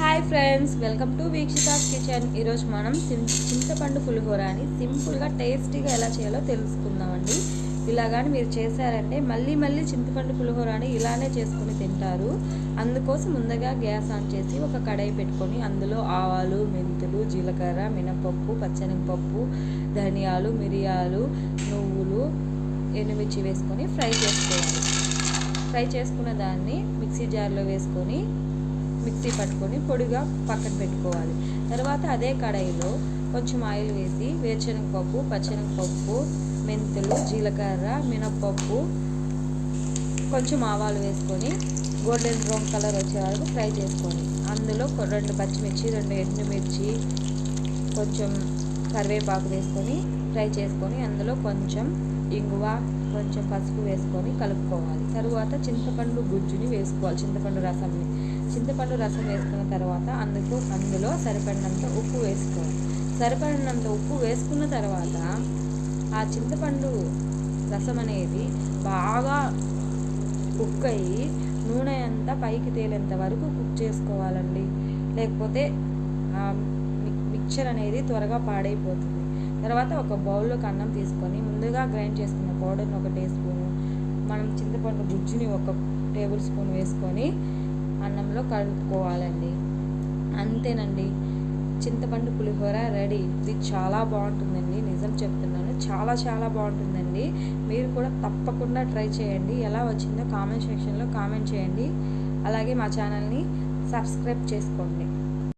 Hi friends, welcome to Veekshita's kitchen. ఈరోజు మనం చింతపండు పులిహోరని సింపుల్గా టేస్టీగా ఎలా చేయాలో తెలుసుకుందామండి. ఇలాగాని మీరు చేశారంటే మళ్ళీ మళ్ళీ చింతపండు పులిహోరని ఇలానే చేసుకొని తింటారు. అందుకోసం ముందుగా గ్యాస్ ఆన్ చేసి ఒక కడాయి పెట్టుకొని అందులో ఆవాలు, మెంతులు, జీలకర్ర, మినపప్పు, పచ్చెనగపప్పు, ధనియాలు, మిరియాలు, నువ్వులు, ఎండుమిర్చి వేసుకొని ఫ్రై చేసుకోవాలి. ఫ్రై చేసుకున్న దాన్ని మిక్సీ జార్లో వేసుకొని మిక్సీ పట్టుకొని పొడిగా పక్కన పెట్టుకోవాలి. తర్వాత అదే కడాయిలో కొంచెం ఆయిల్ వేసి వేరుశనగపప్పు, పచ్చెనగపప్పు, మెంతులు, జీలకర్ర, మినప్పప్పు, కొంచెం ఆవాలు వేసుకొని గోల్డెన్ బ్రౌన్ కలర్ వచ్చే వరకు ఫ్రై చేసుకొని అందులో 2 పచ్చిమిర్చి, 2 ఎండుమిర్చి, కొంచెం కరివేపాకు వేసుకొని ఫ్రై చేసుకొని అందులో కొంచెం ఇంగువ, కొంచెం పసుపు వేసుకొని కలుపుకోవాలి. తరువాత చింతపండు గుజ్జుని వేసుకోవాలి. చింతపండు రసం వేసుకున్న తర్వాత అందులో సరిపడినంత ఉప్పు వేసుకోవాలి. సరిపడినంత ఉప్పు వేసుకున్న తర్వాత ఆ చింతపండు రసం అనేది బాగా కుక్ అయ్యి నూనె అంతా పైకి తేలేంత వరకు కుక్ చేసుకోవాలండి. లేకపోతే మిక్చర్ అనేది త్వరగా పాడైపోతుంది. తర్వాత ఒక బౌల్లోకి అన్నం తీసుకొని ముందుగా గ్రైండ్ చేసుకున్న పౌడర్ని 1 టీ స్పూను, మనం చింతపండు గుజ్జుని 1 టేబుల్ స్పూన్ వేసుకొని అన్నంలో కలుపుకోవాలండి. అంతేనండి, చింతపండు పులిహోర రెడీ. ఇది చాలా బాగుంటుందండి, నిజం చెప్తున్నాను, చాలా చాలా బాగుంటుందండి. మీరు కూడా తప్పకుండా ట్రై చేయండి. ఎలా వచ్చిందో కామెంట్ సెక్షన్లో కామెంట్ చేయండి. అలాగే మా ఛానల్ని సబ్స్క్రైబ్ చేసుకోండి.